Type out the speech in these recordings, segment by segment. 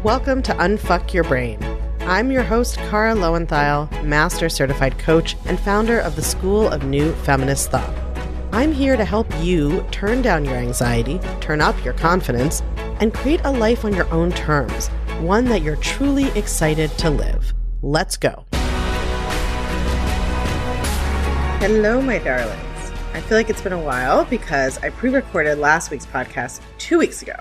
Welcome to Unfuck Your Brain. I'm your host, Cara Lowenthal, Master Certified Coach and founder of the School of New Feminist Thought. I'm here to help you turn down your anxiety, turn up your confidence, and create a life on your own terms, one that you're truly excited to live. Let's go. Hello, my darlings. I feel like it's been a while because I pre-recorded last week's podcast 2 weeks ago.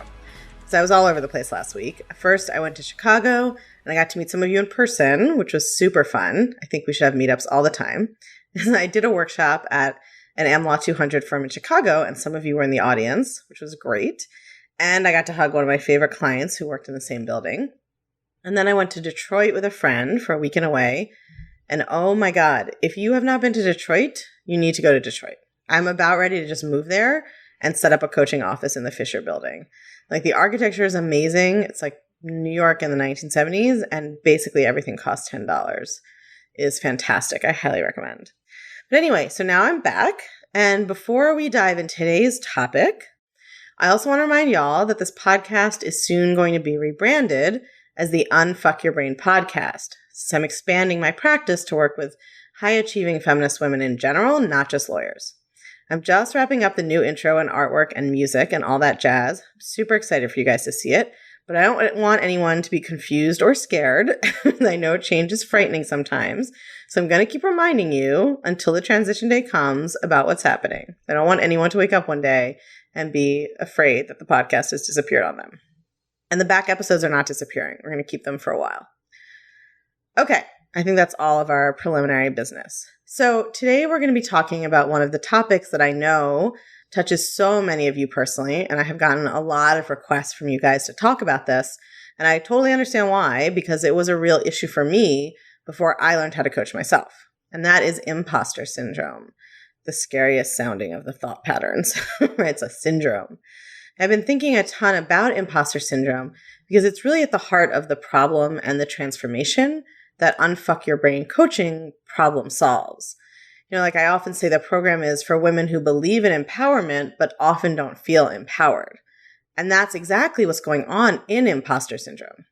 So I was all over the place last week. First, I went to Chicago and I got to meet some of you in person, which was super fun. I think we should have meetups all the time. And I did a workshop at an AmLaw 200 firm in Chicago, and some of you were in the audience, which was great. And I got to hug one of my favorite clients who worked in the same building. And then I went to Detroit with a friend for a weekend away. And oh my God, if you have not been to Detroit, you need to go to Detroit. I'm about ready to just move there and set up a coaching office in the Fisher building. Like, the architecture is amazing. It's like New York in the 1970s, and basically everything costs $10. Is fantastic. I highly recommend. But anyway, so now I'm back. And before we dive into today's topic, I also want to remind y'all that this podcast is soon going to be rebranded as the Unfuck Your Brain podcast. So I'm expanding my practice to work with high-achieving feminist women in general, not just lawyers. I'm just wrapping up the new intro and artwork and music and all that jazz. I'm super excited for you guys to see it, but I don't want anyone to be confused or scared. I know change is frightening sometimes, so I'm going to keep reminding you until the transition day comes about what's happening. I don't want anyone to wake up one day and be afraid that the podcast has disappeared on them. And the back episodes are not disappearing. We're going to keep them for a while. Okay, I think that's all of our preliminary business. So today we're going to be talking about one of the topics that I know touches so many of you personally, and I have gotten a lot of requests from you guys to talk about this, and I totally understand why, because it was a real issue for me before I learned how to coach myself, and that is imposter syndrome, the scariest sounding of the thought patterns. It's a syndrome. I've been thinking a ton about imposter syndrome because it's really at the heart of the problem and the transformation that Unfuck Your Brain coaching problem solves. You know, like I often say, the program is for women who believe in empowerment, but often don't feel empowered. And that's exactly what's going on in imposter syndrome.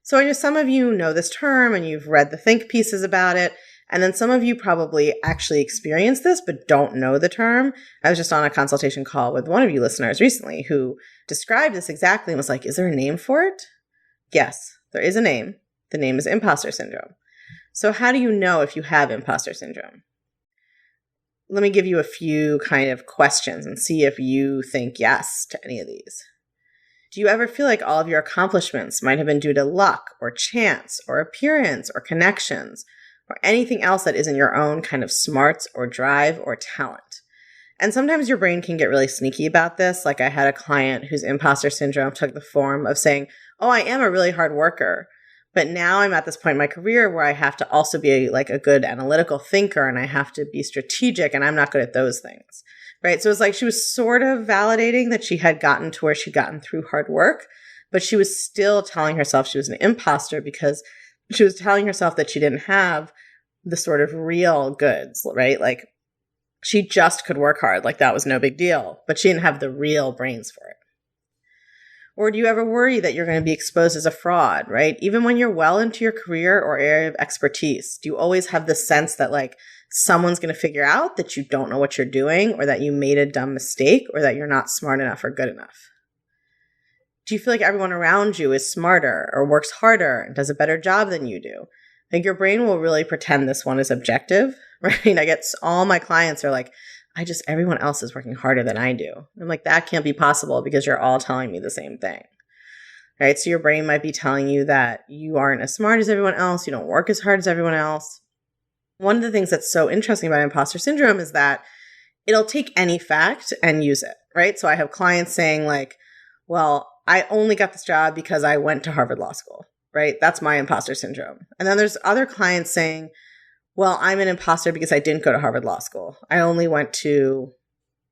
So I know some of you know this term and you've read the think pieces about it. And then some of you probably actually experienced this, but don't know the term. I was just on a consultation call with one of you listeners recently who described this exactly and was like, is there a name for it? Yes, there is a name. The name is imposter syndrome. So how do you know if you have imposter syndrome? Let me give you a few kind of questions and see if you think yes to any of these. Do you ever feel like all of your accomplishments might have been due to luck or chance or appearance or connections or anything else that isn't your own kind of smarts or drive or talent? And sometimes your brain can get really sneaky about this. Like I had a client whose imposter syndrome took the form of saying, oh, I am a really hard worker. But now I'm at this point in my career where I have to also be like a good analytical thinker and I have to be strategic, and I'm not good at those things, right? So it's like she was sort of validating that she had gotten to where she'd gotten through hard work, but she was still telling herself she was an imposter because she was telling herself that she didn't have the sort of real goods, right? Like she just could work hard, like that was no big deal, but she didn't have the real brains for it. Or do you ever worry that you're going to be exposed as a fraud, right? Even when you're well into your career or area of expertise, do you always have the sense that like someone's going to figure out that you don't know what you're doing, or that you made a dumb mistake, or that you're not smart enough or good enough? Do you feel like everyone around you is smarter or works harder and does a better job than you do? Like your brain will really pretend this one is objective, right? I get all my clients are like, everyone else is working harder than I do. I'm like, that can't be possible because you're all telling me the same thing, right? So your brain might be telling you that you aren't as smart as everyone else. You don't work as hard as everyone else. One of the things that's so interesting about imposter syndrome is that it'll take any fact and use it, right? So I have clients saying like, well, I only got this job because I went to Harvard Law School, right? That's my imposter syndrome. And then there's other clients saying, well, I'm an imposter because I didn't go to Harvard Law School. I only went to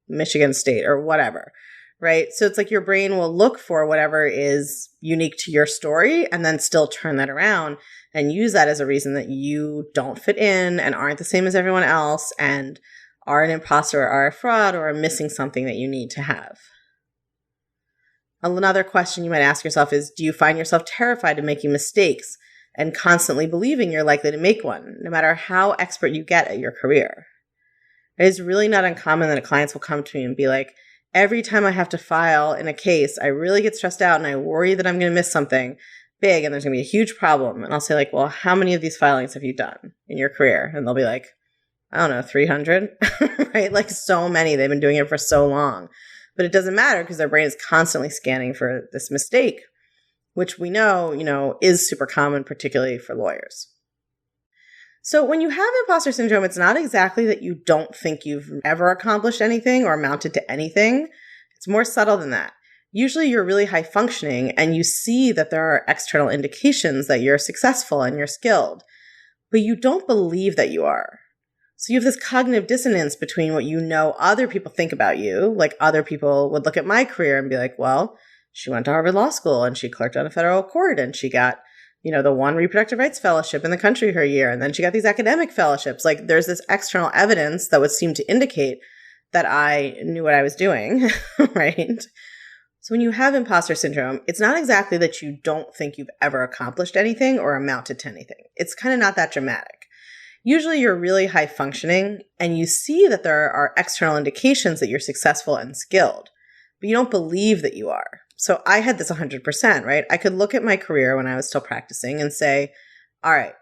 Michigan State or whatever, right? So it's like your brain will look for whatever is unique to your story and then still turn that around and use that as a reason that you don't fit in and aren't the same as everyone else and are an imposter or are a fraud or are missing something that you need to have. Another question you might ask yourself is, do you find yourself terrified of making mistakes and constantly believing you're likely to make one, no matter how expert you get at your career? It is really not uncommon that clients will come to me and be like, every time I have to file in a case, I really get stressed out and I worry that I'm going to miss something big and there's going to be a huge problem. And I'll say like, well, how many of these filings have you done in your career? And they'll be like, I don't know, 300, right? Like so many, they've been doing it for so long, but it doesn't matter because their brain is constantly scanning for this mistake, which we know, is super common, particularly for lawyers. So when you have imposter syndrome, it's not exactly that you don't think you've ever accomplished anything or amounted to anything. It's more subtle than that. Usually you're really high functioning and you see that there are external indications that you're successful and you're skilled, but you don't believe that you are. So you have this cognitive dissonance between what you know other people think about you. Like other people would look at my career and be like, well, she went to Harvard Law School and she clerked on a federal court and she got, the one reproductive rights fellowship in the country her year. And then she got these academic fellowships. Like there's this external evidence that would seem to indicate that I knew what I was doing, right? So when you have imposter syndrome, it's not exactly that you don't think you've ever accomplished anything or amounted to anything. It's kind of not that dramatic. Usually you're really high functioning and you see that there are external indications that you're successful and skilled, but you don't believe that you are. So I had this 100%, right? I could look at my career when I was still practicing and say, all right,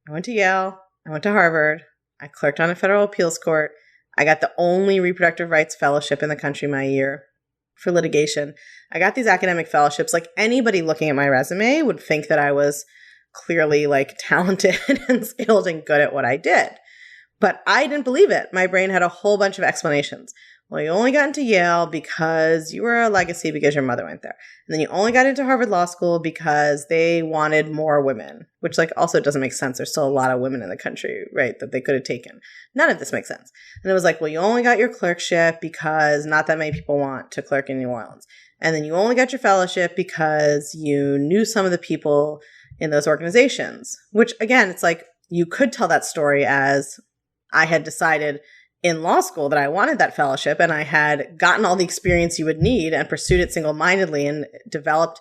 I went to Yale, I went to Harvard, I clerked on a federal appeals court, I got the only reproductive rights fellowship in the country my year for litigation. I got these academic fellowships. Like anybody looking at my resume would think that I was clearly like talented and skilled and good at what I did. But I didn't believe it. My brain had a whole bunch of explanations. Well, you only got into Yale because you were a legacy because your mother went there. And then you only got into Harvard Law School because they wanted more women, which like also doesn't make sense. There's still a lot of women in the country, right, that they could have taken. None of this makes sense. And it was like, well, you only got your clerkship because not that many people want to clerk in New Orleans. And then you only got your fellowship because you knew some of the people in those organizations, which again, it's like you could tell that story as I had decided in law school that I wanted that fellowship and I had gotten all the experience you would need and pursued it single-mindedly and developed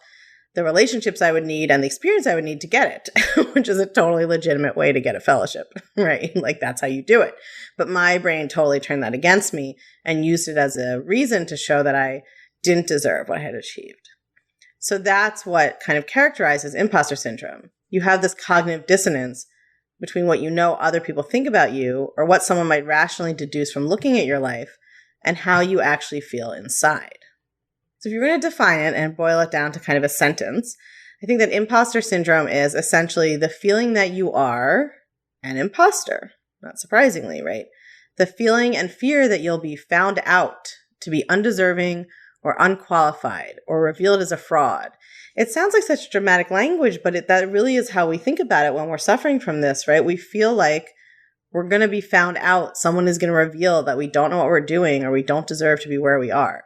the relationships I would need and the experience I would need to get it, which is a totally legitimate way to get a fellowship, right? Like that's how you do it. But my brain totally turned that against me and used it as a reason to show that I didn't deserve what I had achieved. So that's what kind of characterizes imposter syndrome. You have this cognitive dissonance between what you know other people think about you or what someone might rationally deduce from looking at your life and how you actually feel inside. So if you're going to define it and boil it down to kind of a sentence, I think that imposter syndrome is essentially the feeling that you are an imposter, not surprisingly, right? The feeling and fear that you'll be found out to be undeserving or unqualified or revealed as a fraud. It sounds like such dramatic language, but that really is how we think about it when we're suffering from this, right? We feel like we're going to be found out. Someone is going to reveal that we don't know what we're doing or we don't deserve to be where we are.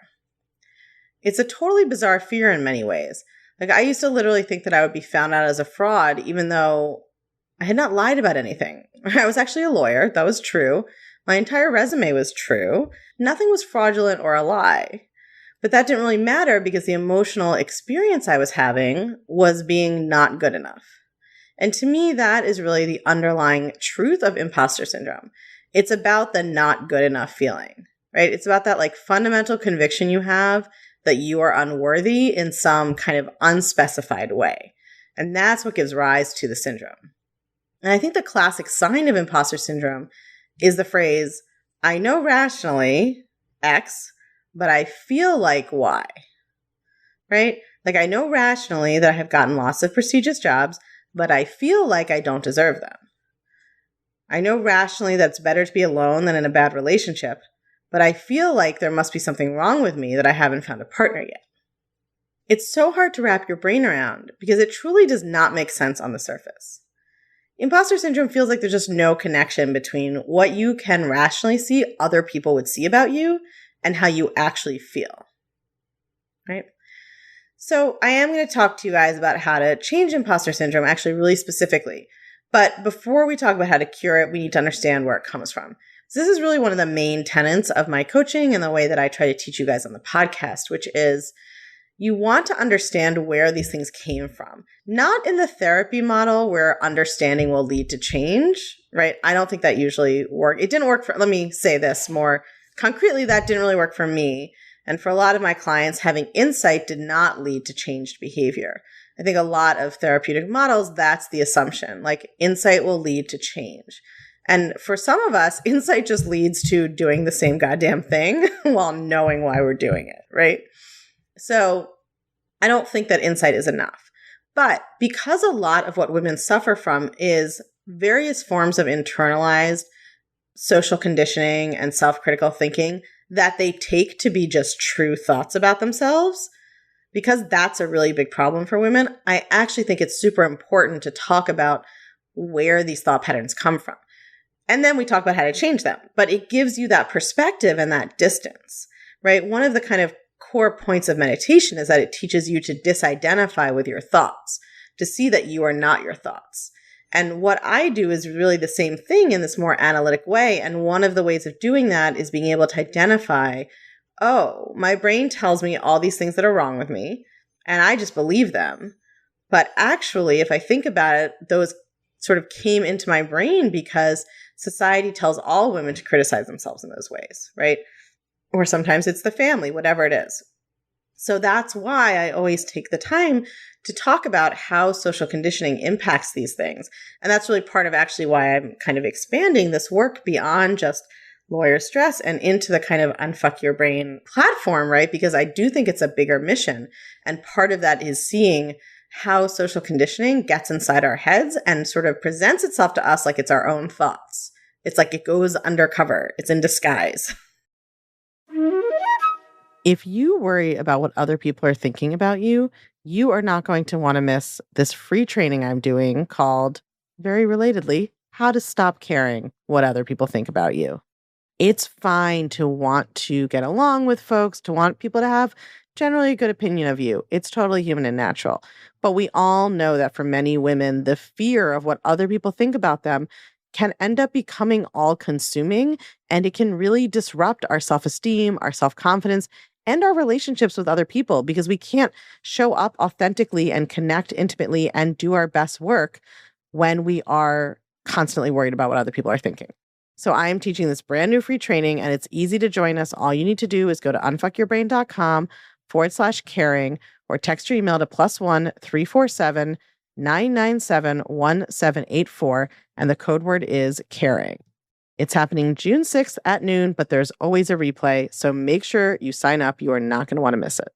It's a totally bizarre fear in many ways. Like I used to literally think that I would be found out as a fraud, even though I had not lied about anything. I was actually a lawyer. That was true. My entire resume was true. Nothing was fraudulent or a lie. But that didn't really matter because the emotional experience I was having was being not good enough. And to me, that is really the underlying truth of imposter syndrome. It's about the not good enough feeling, right? It's about that like fundamental conviction you have that you are unworthy in some kind of unspecified way. And that's what gives rise to the syndrome. And I think the classic sign of imposter syndrome is the phrase, I know rationally X, but I feel like Y, right? Like I know rationally that I have gotten lots of prestigious jobs, but I feel like I don't deserve them. I know rationally that it's better to be alone than in a bad relationship, but I feel like there must be something wrong with me that I haven't found a partner yet. It's so hard to wrap your brain around because it truly does not make sense on the surface. Imposter syndrome feels like there's just no connection between what you can rationally see other people would see about you and how you actually feel, right? So I am going to talk to you guys about how to change imposter syndrome, actually really specifically. But before we talk about how to cure it, we need to understand where it comes from. So this is really one of the main tenets of my coaching and the way that I try to teach you guys on the podcast, which is you want to understand where these things came from. Not in the therapy model where understanding will lead to change, right? I don't think that usually works. It didn't work for, let me say this more concretely, that didn't really work for me. And for a lot of my clients, having insight did not lead to changed behavior. I think a lot of therapeutic models, that's the assumption. Like insight will lead to change. And for some of us, insight just leads to doing the same goddamn thing while knowing why we're doing it, right? So I don't think that insight is enough. But because a lot of what women suffer from is various forms of internalized social conditioning and self-critical thinking that they take to be just true thoughts about themselves, because that's a really big problem for women, I actually think it's super important to talk about where these thought patterns come from. And then we talk about how to change them. But it gives you that perspective and that distance, right? One of the kind of core points of meditation is that it teaches you to disidentify with your thoughts, to see that you are not your thoughts. And what I do is really the same thing in this more analytic way. And one of the ways of doing that is being able to identify, oh, my brain tells me all these things that are wrong with me, and I just believe them. But actually, if I think about it, those sort of came into my brain because society tells all women to criticize themselves in those ways, right? Or sometimes it's the family, whatever it is. So that's why I always take the time to talk about how social conditioning impacts these things. And that's really part of actually why I'm kind of expanding this work beyond just lawyer stress and into the kind of unfuck your brain platform, right? Because I do think it's a bigger mission. And part of that is seeing how social conditioning gets inside our heads and sort of presents itself to us like it's our own thoughts. It's like it goes undercover. It's in disguise. If you worry about what other people are thinking about you, you are not going to want to miss this free training I'm doing called, very relatedly, How to Stop Caring What Other People Think About You. It's fine to want to get along with folks, to want people to have generally a good opinion of you. It's totally human and natural. But we all know that for many women, the fear of what other people think about them can end up becoming all-consuming, and it can really disrupt our self-esteem, our self-confidence, and our relationships with other people because we can't show up authentically and connect intimately and do our best work when we are constantly worried about what other people are thinking. So I am teaching this brand new free training, and it's easy to join us. All you need to do is go to unfuckyourbrain.com/caring or text your email to +1 347 997 1784, and the code word is caring. It's happening June 6th at noon, but there's always a replay, so make sure you sign up. You are not going to want to miss it.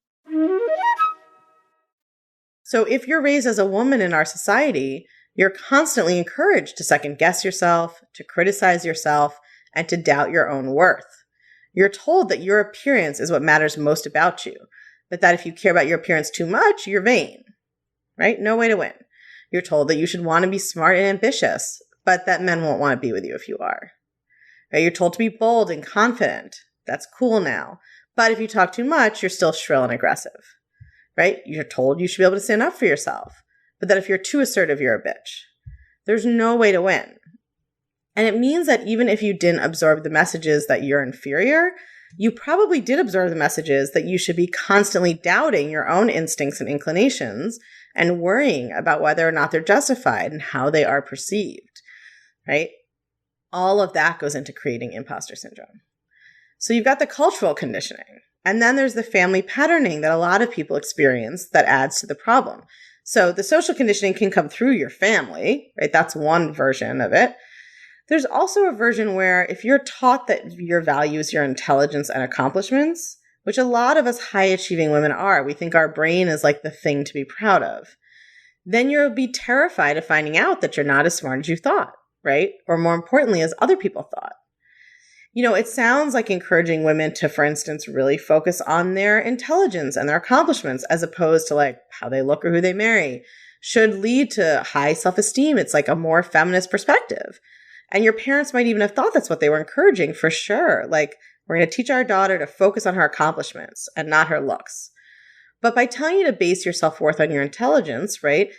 So if you're raised as a woman in our society, you're constantly encouraged to second guess yourself, to criticize yourself, and to doubt your own worth. You're told that your appearance is what matters most about you, but that if you care about your appearance too much, you're vain, right? No way to win. You're told that you should want to be smart and ambitious, but that men won't want to be with you if you are. Right? You're told to be bold and confident. That's cool now. But if you talk too much, you're still shrill and aggressive, right? You're told you should be able to stand up for yourself, but that if you're too assertive, you're a bitch. There's no way to win. And it means that even if you didn't absorb the messages that you're inferior, you probably did absorb the messages that you should be constantly doubting your own instincts and inclinations and worrying about whether or not they're justified and how they are perceived, right? All of that goes into creating imposter syndrome. So you've got the cultural conditioning, and then there's the family patterning that a lot of people experience that adds to the problem. So the social conditioning can come through your family, right? That's one version of it. There's also a version where if you're taught that your value is your intelligence and accomplishments, which a lot of us high-achieving women are, we think our brain is like the thing to be proud of, then you'll be terrified of finding out that you're not as smart as you thought, right? Or more importantly, as other people thought. You know, it sounds like encouraging women to, for instance, really focus on their intelligence and their accomplishments as opposed to like how they look or who they marry should lead to high self-esteem. It's like a more feminist perspective. And your parents might even have thought that's what they were encouraging for sure. Like, we're going to teach our daughter to focus on her accomplishments and not her looks. But by telling you to base your self-worth on your intelligence, right,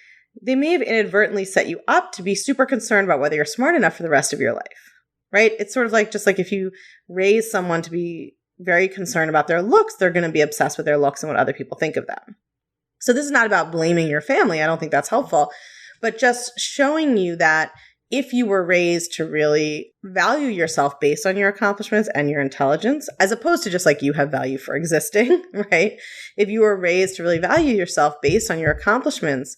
they may have inadvertently set you up to be super concerned about whether you're smart enough for the rest of your life, right? It's sort of like just like if you raise someone to be very concerned about their looks, they're going to be obsessed with their looks and what other people think of them. So this is not about blaming your family. I don't think that's helpful, but just showing you that if you were raised to really value yourself based on your accomplishments and your intelligence, as opposed to just like you have value for existing, right? If you were raised to really value yourself based on your accomplishments,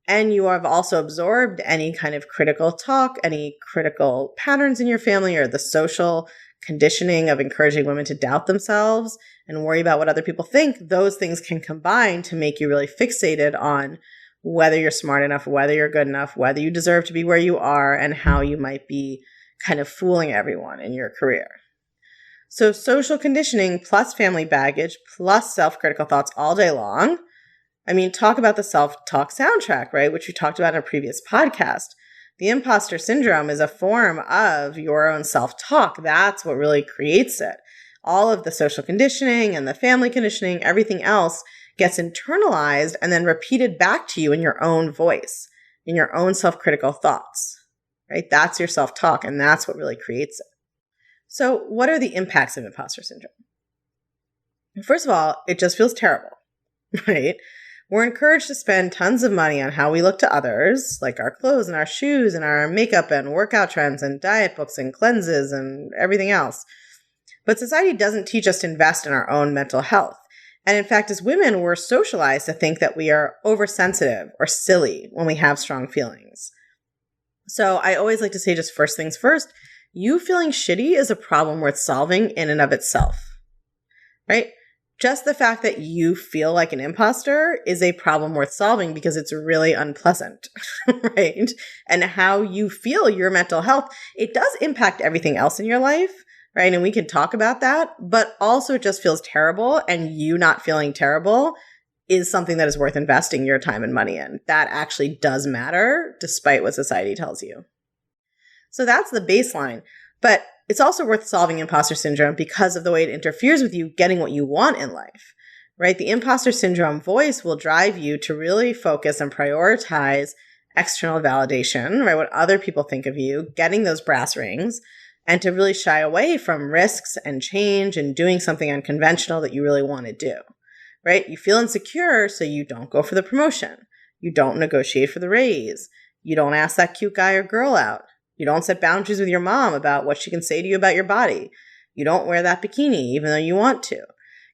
and you have also absorbed any kind of critical talk, any critical patterns in your family, or the social conditioning of encouraging women to doubt themselves and worry about what other people think, those things can combine to make you really fixated on whether you're smart enough, whether you're good enough, whether you deserve to be where you are, and how you might be kind of fooling everyone in your career. So social conditioning plus family baggage plus self-critical thoughts all day long. I mean, talk about the self-talk soundtrack, right? Which we talked about in a previous podcast. The imposter syndrome is a form of your own self-talk. That's what really creates it. All of the social conditioning and the family conditioning, everything else gets internalized and then repeated back to you in your own voice, in your own self-critical thoughts, right? That's your self-talk, and that's what really creates it. So what are the impacts of imposter syndrome? First of all, it just feels terrible, right? We're encouraged to spend tons of money on how we look to others, like our clothes and our shoes and our makeup and workout trends and diet books and cleanses and everything else. But society doesn't teach us to invest in our own mental health. And in fact, as women, we're socialized to think that we are oversensitive or silly when we have strong feelings. So I always like to say, just first things first, you feeling shitty is a problem worth solving in and of itself, right? Just the fact that you feel like an imposter is a problem worth solving because it's really unpleasant, right? And how you feel your mental health, it does impact everything else in your life, right? And we can talk about that, but also it just feels terrible, and you not feeling terrible is something that is worth investing your time and money in. That actually does matter despite what society tells you. So that's the baseline. But it's also worth solving imposter syndrome because of the way it interferes with you getting what you want in life, right? The imposter syndrome voice will drive you to really focus and prioritize external validation, right? What other people think of you, getting those brass rings, and to really shy away from risks and change and doing something unconventional that you really want to do, right? You feel insecure, so you don't go for the promotion. You don't negotiate for the raise. You don't ask that cute guy or girl out. You don't set boundaries with your mom about what she can say to you about your body. You don't wear that bikini even though you want to.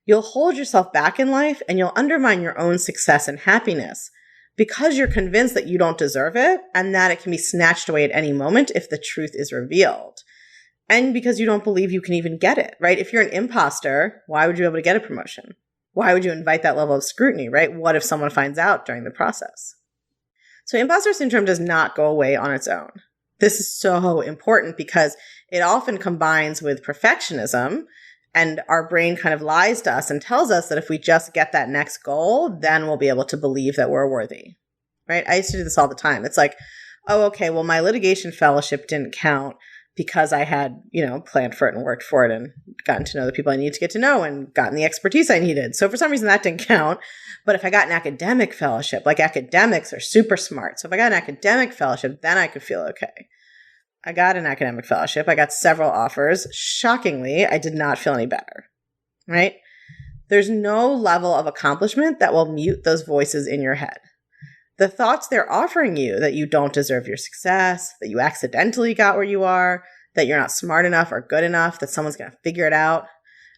You'll hold yourself back in life, and you'll undermine your own success and happiness because you're convinced that you don't deserve it and that it can be snatched away at any moment if the truth is revealed. And because you don't believe you can even get it, right? If you're an imposter, why would you be able to get a promotion? Why would you invite that level of scrutiny, right? What if someone finds out during the process? So imposter syndrome does not go away on its own. This is so important because it often combines with perfectionism, and our brain kind of lies to us and tells us that if we just get that next goal, then we'll be able to believe that we're worthy, right? I used to do this all the time. It's like, oh, okay, well, my litigation fellowship didn't count because I had, planned for it and worked for it and gotten to know the people I needed to get to know and gotten the expertise I needed. So for some reason that didn't count. But if I got an academic fellowship, like academics are super smart. So if I got an academic fellowship, then I could feel okay. I got an academic fellowship. I got several offers. Shockingly, I did not feel any better, right? There's no level of accomplishment that will mute those voices in your head. The thoughts they're offering you that you don't deserve your success, that you accidentally got where you are, that you're not smart enough or good enough, that someone's going to figure it out,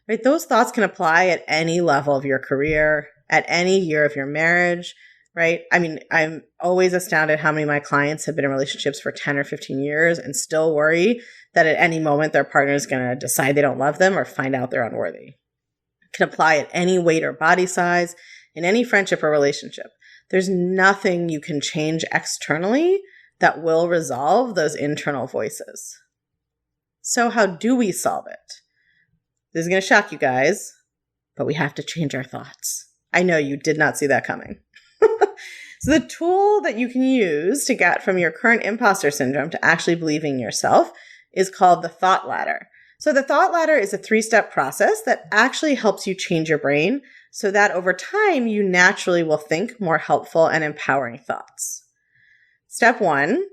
right? Those thoughts can apply at any level of your career, at any year of your marriage, right? I mean, I'm always astounded how many of my clients have been in relationships for 10 or 15 years and still worry that at any moment their partner is going to decide they don't love them or find out they're unworthy. It can apply at any weight or body size, in any friendship or relationship. There's nothing you can change externally that will resolve those internal voices. So how do we solve it? This is going to shock you guys, but we have to change our thoughts. I know you did not see that coming. So the tool that you can use to get from your current imposter syndrome to actually believing in yourself is called the thought ladder. So the thought ladder is a 3-step process that actually helps you change your brain so that over time you naturally will think more helpful and empowering thoughts. Step 1,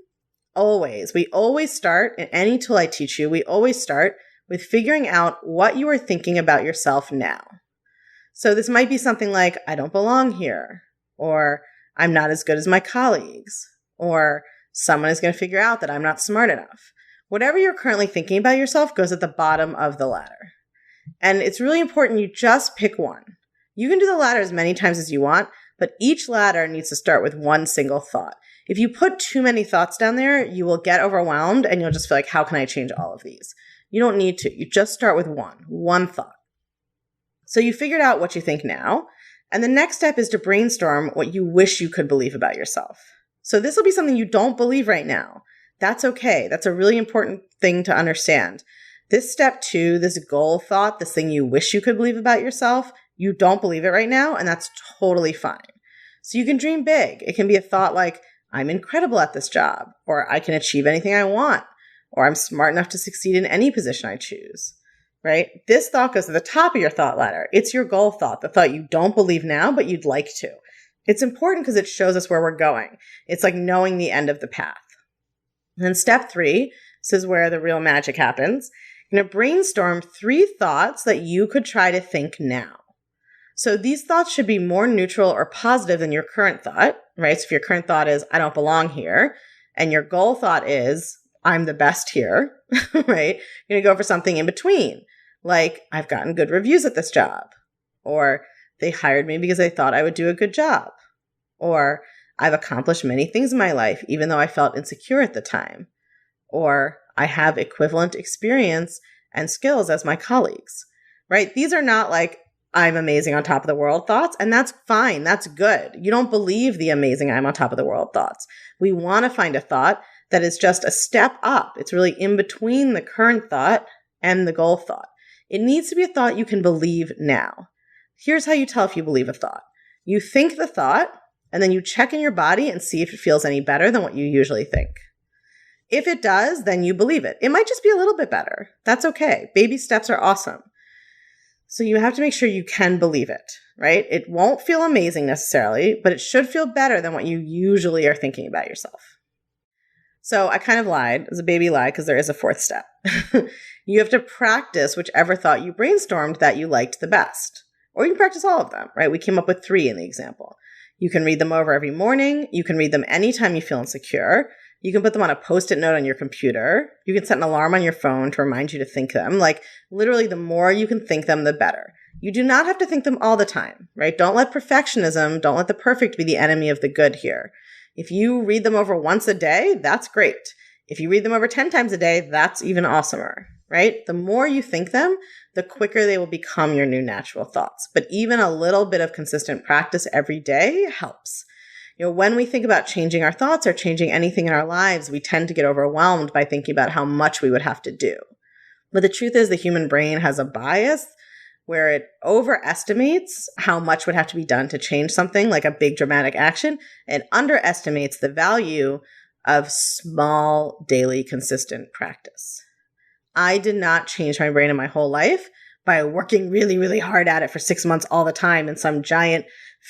we always start, in any tool I teach you, we always start with figuring out what you are thinking about yourself now. So this might be something like, I don't belong here, or I'm not as good as my colleagues, or someone is going to figure out that I'm not smart enough. Whatever you're currently thinking about yourself goes at the bottom of the ladder. And it's really important you just pick one. You can do the ladder as many times as you want, but each ladder needs to start with one single thought. If you put too many thoughts down there, you will get overwhelmed and you'll just feel like, how can I change all of these? You don't need to. You just start with one thought. So you figured out what you think now, and the next step is to brainstorm what you wish you could believe about yourself. So this will be something you don't believe right now. That's okay. That's a really important thing to understand. This step 2, this goal thought, this thing you wish you could believe about yourself, you don't believe it right now, and that's totally fine. So you can dream big. It can be a thought like, I'm incredible at this job, or I can achieve anything I want, or I'm smart enough to succeed in any position I choose. Right? This thought goes to the top of your thought ladder. It's your goal thought, the thought you don't believe now, but you'd like to. It's important because it shows us where we're going. It's like knowing the end of the path. And then step 3, this is where the real magic happens. You're going to brainstorm 3 thoughts that you could try to think now. So these thoughts should be more neutral or positive than your current thought, right? So if your current thought is, I don't belong here, and your goal thought is, I'm the best here, right? You're going to go for something in between. Like, I've gotten good reviews at this job, or they hired me because they thought I would do a good job, or I've accomplished many things in my life, even though I felt insecure at the time, or I have equivalent experience and skills as my colleagues, right? These are not like, I'm amazing on top of the world thoughts, and that's fine. That's good. You don't believe the amazing I'm on top of the world thoughts. We want to find a thought that is just a step up. It's really in between the current thought and the goal thought. It needs to be a thought you can believe now. Here's how you tell if you believe a thought. You think the thought, and then you check in your body and see if it feels any better than what you usually think. If it does, then you believe it. It might just be a little bit better. That's okay. Baby steps are awesome. So you have to make sure you can believe it, right? It won't feel amazing necessarily, but it should feel better than what you usually are thinking about yourself. So I kind of lied. It was a baby lie because there is a 4th step. You have to practice whichever thought you brainstormed that you liked the best. Or you can practice all of them, right? We came up with 3 in the example. You can read them over every morning. You can read them anytime you feel insecure. You can put them on a Post-it note on your computer. You can set an alarm on your phone to remind you to think them. Like, literally, the more you can think them, the better. You do not have to think them all the time, right? Don't let perfectionism, don't let the perfect be the enemy of the good here. If you read them over once a day, that's great. If you read them over 10 times a day, that's even awesomer, right? The more you think them, the quicker they will become your new natural thoughts. But even a little bit of consistent practice every day helps. You know, when we think about changing our thoughts or changing anything in our lives, we tend to get overwhelmed by thinking about how much we would have to do. But the truth is the human brain has a bias where it overestimates how much would have to be done to change something like a big dramatic action and underestimates the value of small, daily, consistent practice. I did not change my brain in my whole life by working really, really hard at it for 6 months all the time in some giant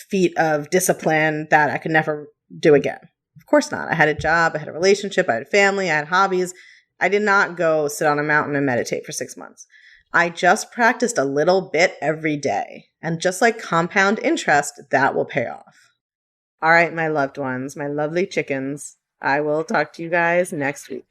feat of discipline that I could never do again. Of course not. I had a job, I had a relationship, I had a family, I had hobbies. I did not go sit on a mountain and meditate for 6 months. I just practiced a little bit every day. And just like compound interest, that will pay off. All right, my loved ones, my lovely chickens, I will talk to you guys next week.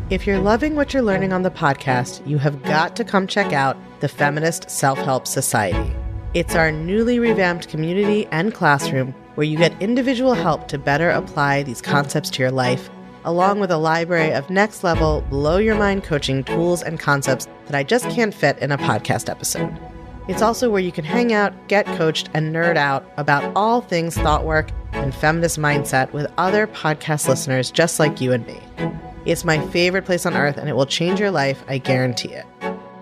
If you're loving what you're learning on the podcast, you have got to come check out the Feminist Self-Help Society. It's our newly revamped community and classroom where you get individual help to better apply these concepts to your life, along with a library of next-level, blow-your-mind coaching tools and concepts that I just can't fit in a podcast episode. It's also where you can hang out, get coached, and nerd out about all things thought work and feminist mindset with other podcast listeners just like you and me. It's my favorite place on earth, and it will change your life, I guarantee it.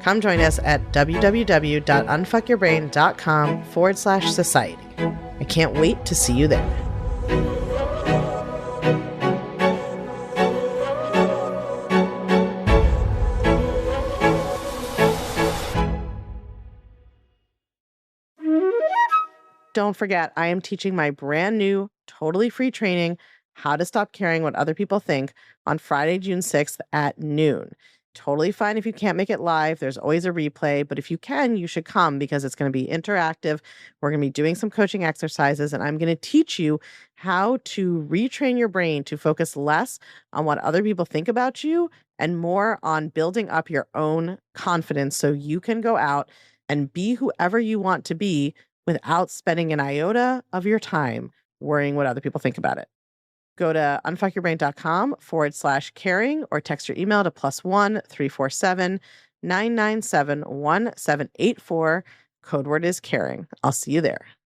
Come join us at www.unfuckyourbrain.com/society. I can't wait to see you there. Don't forget, I am teaching my brand new, totally free training, How to Stop Caring What Other People Think, on Friday, June 6th at noon. Totally fine if you can't make it live. There's always a replay, but if you can, you should come because it's going to be interactive. We're going to be doing some coaching exercises, and I'm going to teach you how to retrain your brain to focus less on what other people think about you and more on building up your own confidence so you can go out and be whoever you want to be without spending an iota of your time worrying what other people think about it. Go to unfuckyourbrain.com/caring or text your email to +1 347 997 1784. Code word is caring. I'll see you there.